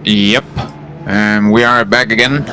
Yep. And we are back again.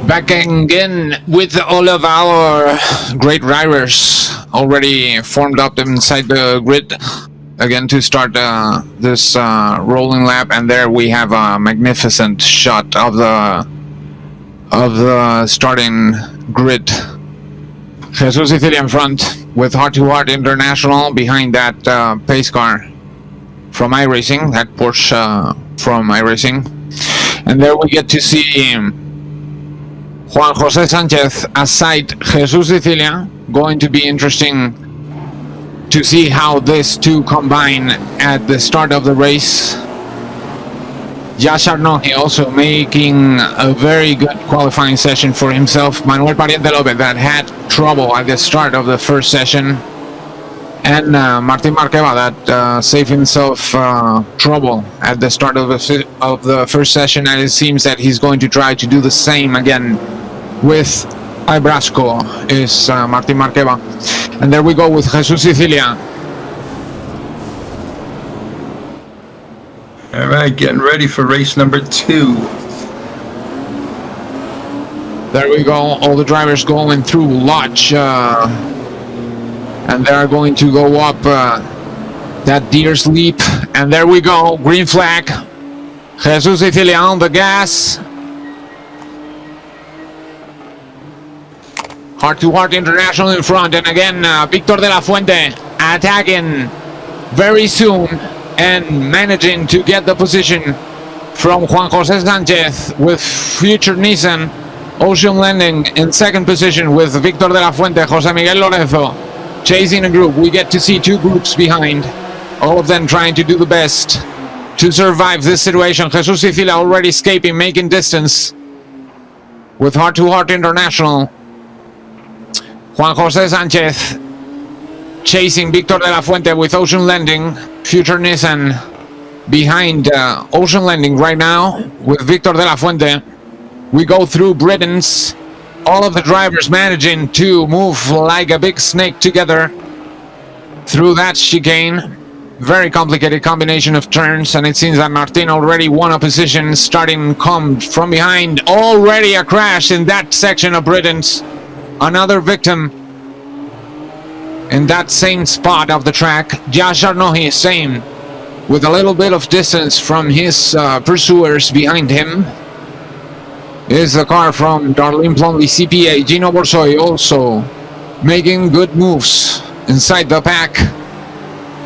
Back again with all of our great riders already formed up inside the grid again to start this rolling lap. And there we have a magnificent shot of the starting grid. Jesus Sicilia in front with Heart to Heart International behind that pace car from iRacing, that Porsche from iRacing. And there we get to see Juan Jose Sanchez aside Jesus Sicilia. Going to be interesting to see how these two combine at the start of the race. Josh Arnold also making a very good qualifying session for himself. Manuel Pariente Lopez that had trouble at the start of the first session. And Martin Marqueva that saved himself trouble at the start of the first session. And it seems that he's going to try to do the same again with Ibrasco, is Martin Marqueva. And there we go with Jesus Sicilia. All right, getting ready for race number 2. There we go, all the drivers going through Lodge. And they're going to go up that Deer's Leap. And there we go, green flag. Jesus Sicilia on the gas. Heart to Heart International in front. And again, Victor de la Fuente attacking very soon and managing to get the position from Juan Jose Sanchez with Future Nissan. Ocean Landing in second position with Victor de la Fuente, Jose Miguel Lorenzo chasing a group. We get to see two groups behind, all of them trying to do the best to survive this situation. Jesus Sicilia already escaping, making distance with Heart to Heart International. Juan Jose Sanchez chasing Victor de la Fuente with Ocean Landing. Future Nissan behind Ocean Landing right now with Victor de la Fuente. We go through Britons, all of the drivers managing to move like a big snake together through that chicane. Very complicated combination of turns, and it seems that Martin already won a position, starting come from behind. Already a crash in that section of Britons. Another victim in that same spot of the track. Josh Arnohi, same, with a little bit of distance from his pursuers behind him. Is the car from Darlene Plumley CPA. Gino Borsoi also making good moves inside the pack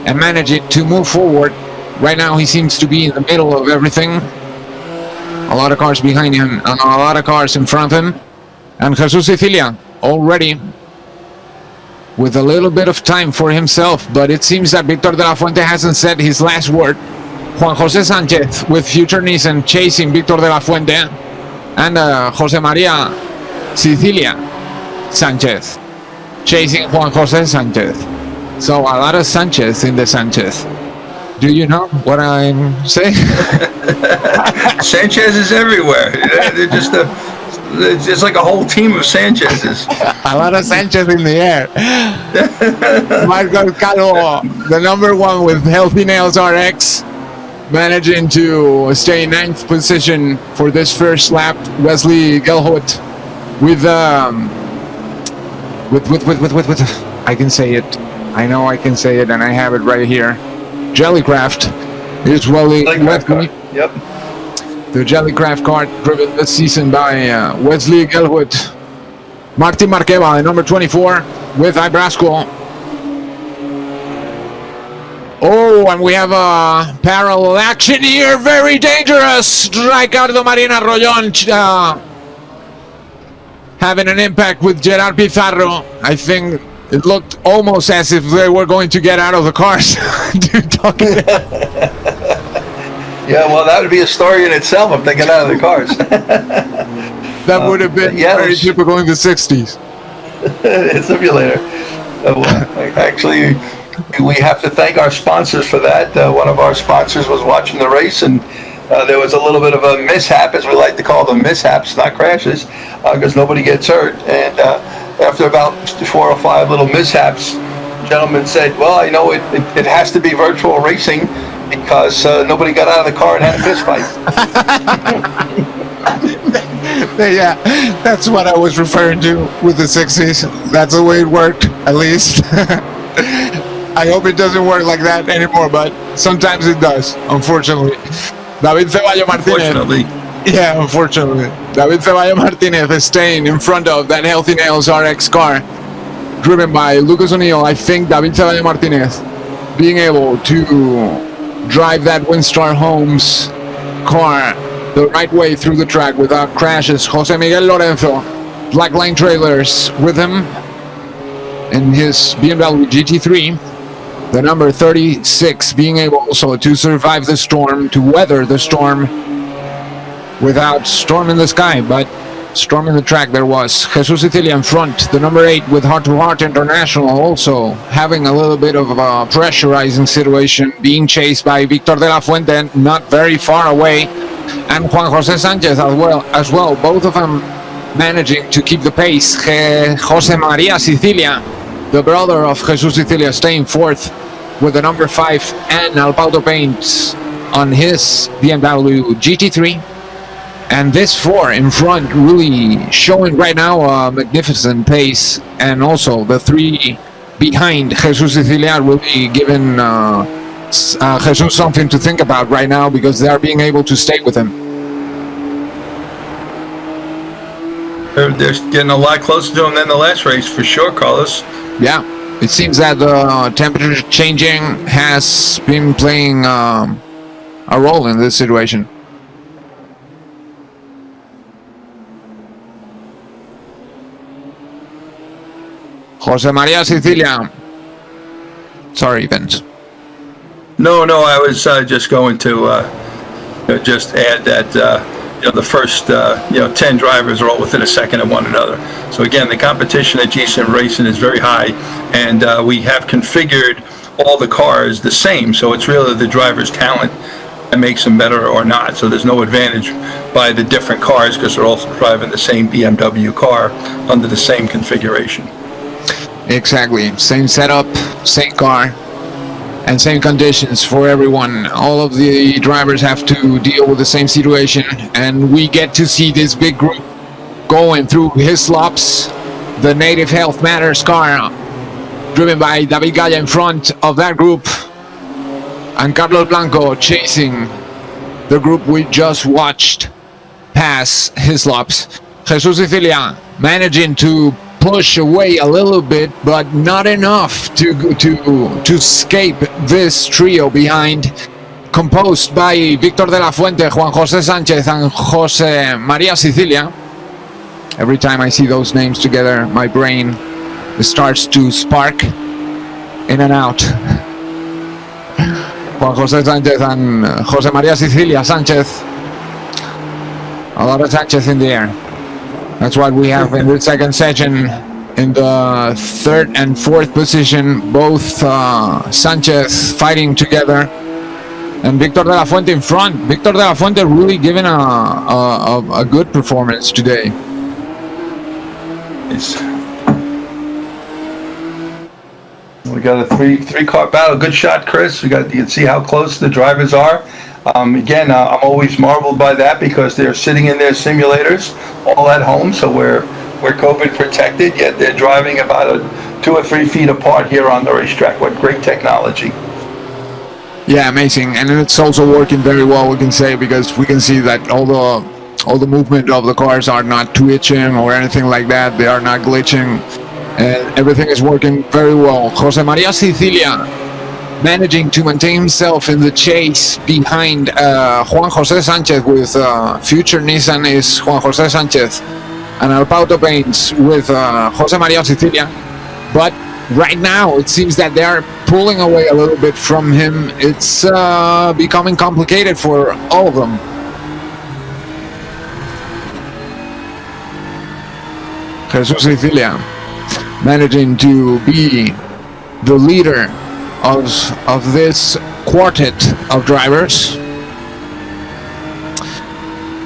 and managing to move forward. Right now he seems to be in the middle of everything. A lot of cars behind him and a lot of cars in front of him. And Jesus Sicilia already with a little bit of time for himself, but it seems that Victor de la Fuente hasn't said his last word. Juan Jose Sanchez with Future Nissan chasing Victor de la Fuente. And Jose Maria Sicilia Sanchez chasing Juan Jose Sanchez. So a lot of Sanchez in the Sanchez. Do you know what I'm saying? Sanchez is everywhere. They're just it's just like a whole team of Sanchez's. A lot of Sanchez in the air. Marco Calo, the number one with Healthy Nails RX, managing to stay in 9th position for this first lap. Wesley Gelhut with I can say it. I know I can say it, and I have it right here. Jellycraft is Wesley. Yep. The Jellycraft car driven this season by Wesley Gelhut. Martin Marqueva, the number 24 with Ibrasco. Oh, and we have a parallel action here. Very dangerous. Ricardo Marina Rollon having an impact with Gerard Pizarro. I think it looked almost as if they were going to get out of the cars. Yeah, well, that would be a story in itself if they get out of the cars. That would have been very typical in the 60s. Simulator. Actually, we have to thank our sponsors for that. One of our sponsors was watching the race, and there was a little bit of a mishap, as we like to call them, mishaps, not crashes, because nobody gets hurt. And after about 4 or 5 little mishaps, the gentleman said, well, you know, it has to be virtual racing. because nobody got out of the car and had a fist fight. Yeah, that's what I was referring to with the 60s. That's the way it worked, at least. I hope it doesn't work like that anymore, but sometimes it does, unfortunately. David Ceballos Martinez. Unfortunately. Yeah, unfortunately. David Ceballos Martinez is staying in front of that Healthy Nails RX car, driven by Lucas O'Neill. I think David Ceballos Martinez being able to drive that Windstar Homes car the right way through the track without crashes. Jose Miguel Lorenzo, Black Line Trailers with him in his BMW GT3. The number 36 being able also to survive the storm, to weather the storm without storm in the sky, but storm in the track there was. Jesus Sicilia in front, the number 8 with Heart to Heart International also having a little bit of a pressurizing situation, being chased by Victor de la Fuente, not very far away, and Juan Jose Sanchez as well, both of them managing to keep the pace. Jose Maria Sicilia, the brother of Jesus Sicilia, staying fourth with the number 5 and Alpauto Paints on his BMW GT3. And this 4 in front really showing right now a magnificent pace, and also the 3 behind Jesus Sicilia really giving Jesus something to think about right now, because they are being able to stay with him. They're getting a lot closer to him than the last race, for sure, Carlos. Yeah, it seems that the temperature changing has been playing a role in this situation. Jose Maria Sicilia. Sorry, Vince. No, I was just going to just add that the first 10 drivers are all within a second of one another. So again, the competition at GSIM Racing is very high, and we have configured all the cars the same. So it's really the driver's talent that makes them better or not. So there's no advantage by the different cars, because they're also driving the same BMW car under the same configuration. Exactly, same setup, same car, and same conditions for everyone. All of the drivers have to deal with the same situation, and we get to see this big group going through Hislops, the Native Health Matters car, driven by David Gaya in front of that group, and Carlos Blanco chasing the group we just watched pass Hislops. Jesus Sicilia managing to push away a little bit, but not enough to escape this trio behind, composed by Victor de la Fuente, Juan Jose Sanchez, and Jose Maria Sicilia. Every time I see those names together, my brain starts to spark in and out. Juan Jose Sanchez and Jose Maria Sicilia Sanchez. A lot of Sanchez in the air. That's what we have in the second section. In the third and fourth position, both Sanchez fighting together, and Victor de la Fuente in front. Victor de la Fuente really giving a good performance today. We got a three car battle. Good shot, Chris. You can see how close the drivers are. Again, I'm always marveled by that, because they're sitting in their simulators all at home, so we're COVID protected, yet they're driving about 2 or 3 feet apart here on the racetrack. What great technology. Yeah, amazing. And it's also working very well, we can say, because we can see that all the movement of the cars are not twitching or anything like that. They are not glitching, and everything is working very well. Jose Maria Sicilia managing to maintain himself in the chase behind Juan Jose Sanchez with future Nissan is Juan Jose Sanchez, and Alpauto Paints with Jose Maria Sicilia. But right now it seems that they are pulling away a little bit from him. It's becoming complicated for all of them. Jesus Sicilia managing to be the leader of this quartet of drivers,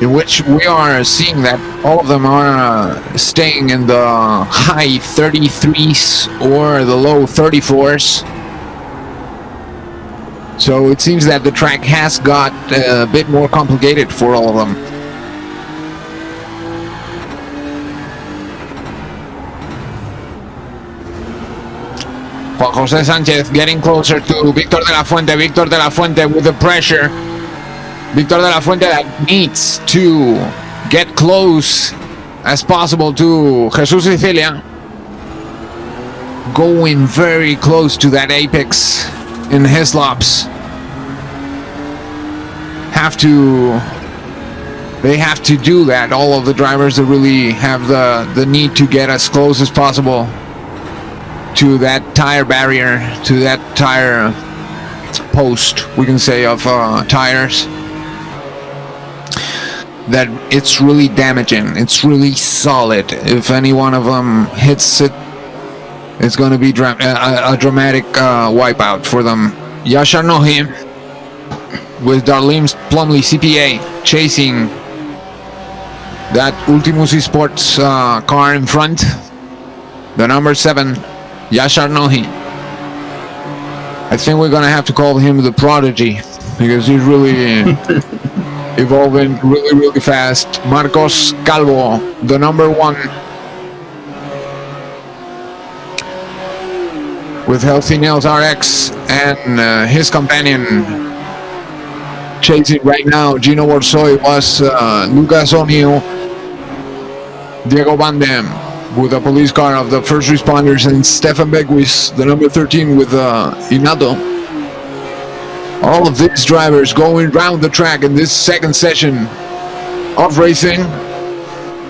in which we are seeing that all of them are staying in the high 33s or the low 34s. So it seems that the track has got a bit more complicated for all of them. Juan José Sánchez getting closer to Victor de la Fuente. Victor de la Fuente with the pressure. Victor de la Fuente that needs to get close as possible to Jesus Sicilia. Going very close to that apex in his laps. They have to do that. All of the drivers that really have the need to get as close as possible to that tire barrier, to that tire post, we can say, of tires, that it's really damaging. It's really solid. If any one of them hits it, it's going to be a dramatic wipeout for them. Yashar Nohi with Darlene's Plumley CPA chasing that Ultimus Esports car in front. The number 7, Yashar Nohi. I think we're going to have to call him the prodigy because he's really evolving really, really fast. Marcos Calvo, the number 1. With Healthy Nails RX and his companion chasing right now. Gino Borsoy was Lucas O'Neill, Diego Van Dam with the police car of the first responders, and Stefan Beguis, the number 13 with Inato. All of these drivers going round the track in this second session of racing.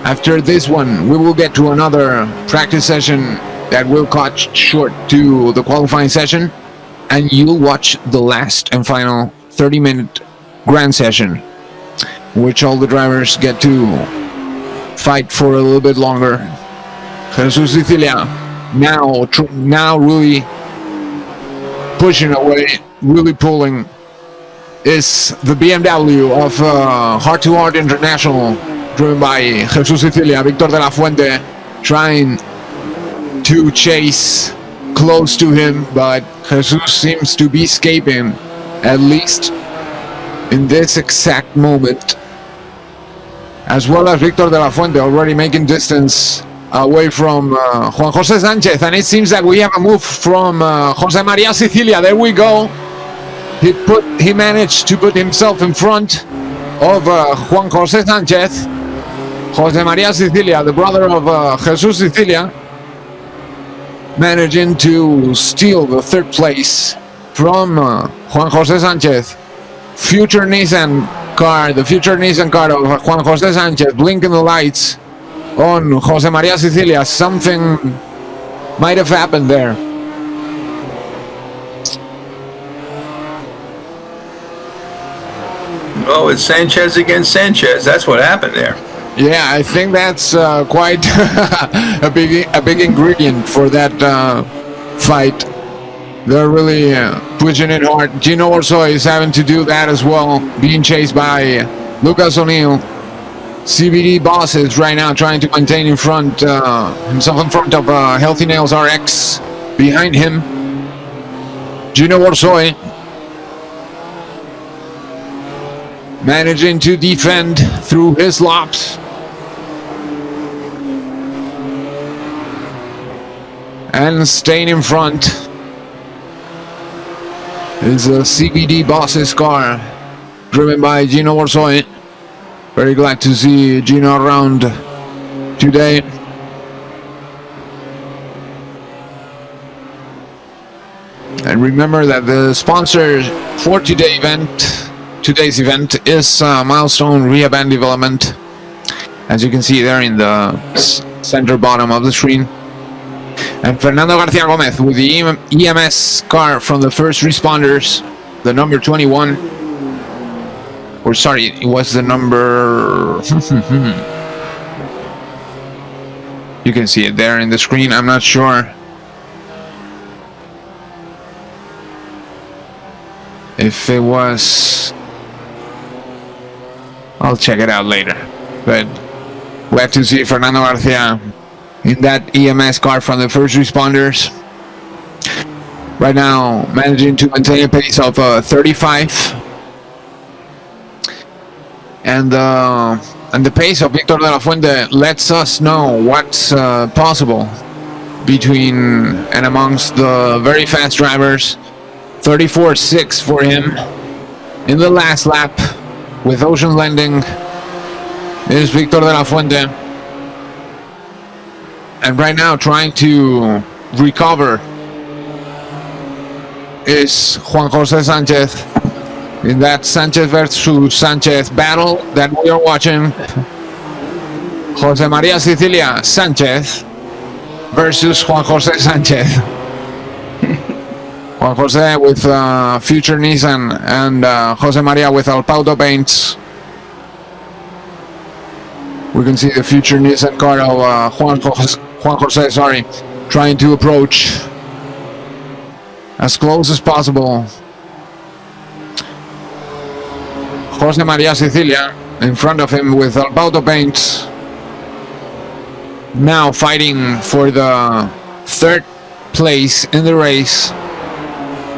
After this one, we will get to another practice session that will cut short to the qualifying session, and you'll watch the last and final 30-minute grand session, which all the drivers get to fight for a little bit longer. Jesus Sicilia now really pushing away, really pulling, is the BMW of Heart to Heart International, driven by Jesus Sicilia. Victor de la Fuente trying to chase close to him, but Jesus seems to be escaping, at least in this exact moment, as well as Victor de la Fuente already making distance away from Juan José Sánchez. And it seems that we have a move from José María Sicilia. There we go. He managed to put himself in front of Juan José Sánchez. José María Sicilia, the brother of Jesus Sicilia, managing to steal the third place from Juan José Sánchez. The future Nissan car of Juan José Sánchez blinking the lights on José María Sicilia. Something might have happened there. Oh, it's Sanchez against Sanchez. That's what happened there. Yeah, I think that's quite a big ingredient for that fight. They're really pushing it hard. Gino Orsoy is having to do that as well, being chased by Lucas O'Neill. CBD bosses right now trying to maintain himself in front of Healthy Nails RX behind him. Gino Orsoy managing to defend through his laps. And staying in front is a CBD Boss's car, driven by Gino Orsoy. Very glad to see Gino around today. And remember that the sponsor for today's event is Milestone Rehab and Development, as you can see there in the center bottom of the screen. And Fernando García Gómez with the EMS car from the first responders, the number 21. Or sorry, it was the number... You can see it there in the screen. I'm not sure if it was... I'll check it out later. But we have to see Fernando García in that EMS car from the first responders. Right now, managing to maintain a pace of 35. And the pace of Victor de la Fuente lets us know what's possible between and amongst the very fast drivers. 34.6 for him in the last lap with Ocean Landing is Victor de la Fuente. And right now trying to recover is Juan Jose Sanchez in that Sanchez versus Sanchez battle that we are watching. Jose Maria Sicilia Sanchez versus Juan Jose Sanchez. Juan Jose with Future Nissan and Jose Maria with Alpauto paints. We can see the Future Nissan car of Juan Jose, trying to approach as close as possible. Jose Maria Sicilia in front of him with Alpauto paints. Now fighting for the third place in the race.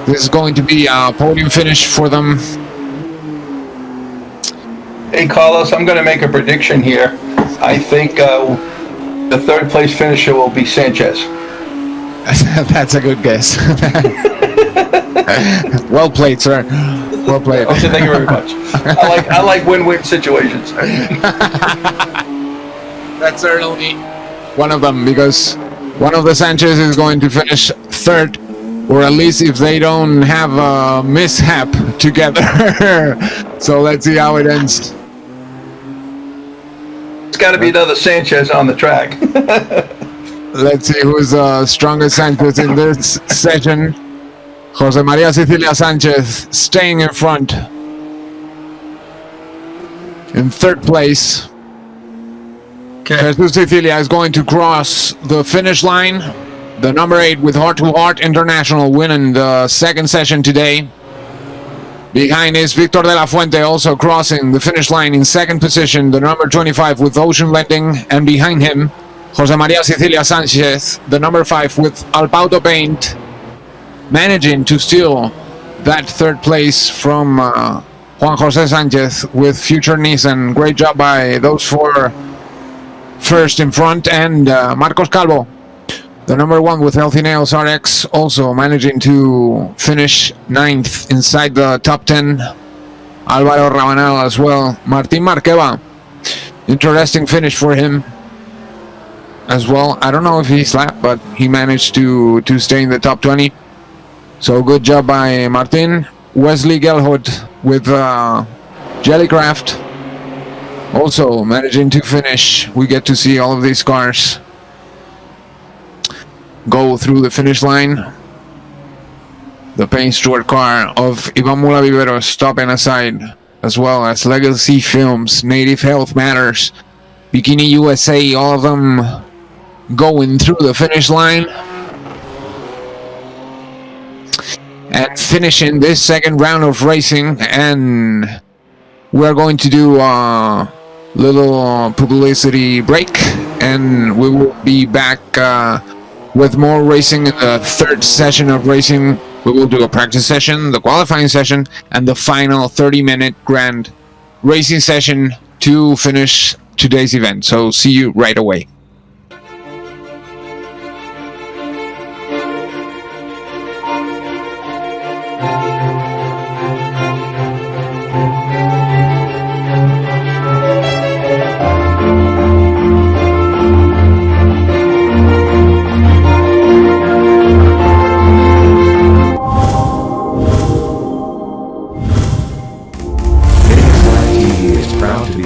This is going to be a podium finish for them. Hey, Carlos, I'm going to make a prediction here. I think the third place finisher will be Sanchez. That's a good guess. Well played, sir. Well played. Okay, thank you very much. I like win-win situations. That's certainly one of them, because one of the Sanchez is going to finish third, or at least if they don't have a mishap together. So let's see how it ends. It's got to be another Sanchez on the track. Let's see who's the strongest Sanchez in this session. Jose Maria Sicilia Sanchez staying in front in third place. Okay. Jesus Sicilia is going to cross the finish line. The number 8 with Heart to Heart International winning the second session today. Behind is Victor de la Fuente also crossing the finish line in second position. The number 25 with Ocean Landing, and behind him Jose Maria Sicilia Sanchez, the number 5 with Alpauto Paint, managing to steal that third place from Juan Jose Sanchez with Future Nissan. Great job by those four first in front, and Marcos Calvo, the number 1 with Healthy Nails RX, also managing to finish 9th inside the top 10. Alvaro Rabanal as well. Martin Marqueva, interesting finish for him as well. I don't know if he slapped, but he managed to stay in the top 20. So good job by Martin. Wesley Gelhood with Jellycraft also managing to finish. We get to see all of these cars go through the finish line. The Paint Stewart car of Ivan Mula Viveros stopping aside, as well as Legacy Films, Native Health Matters, Bikini USA, all of them going through the finish line and finishing this second round of racing. And we're going to do a little publicity break, and we will be back with more racing in the third session of racing. We will do a practice session, the qualifying session, and the final 30-minute grand racing session to finish today's event. So see you right away.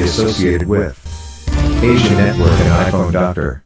Associated with Asian Network and iPhone Doctor.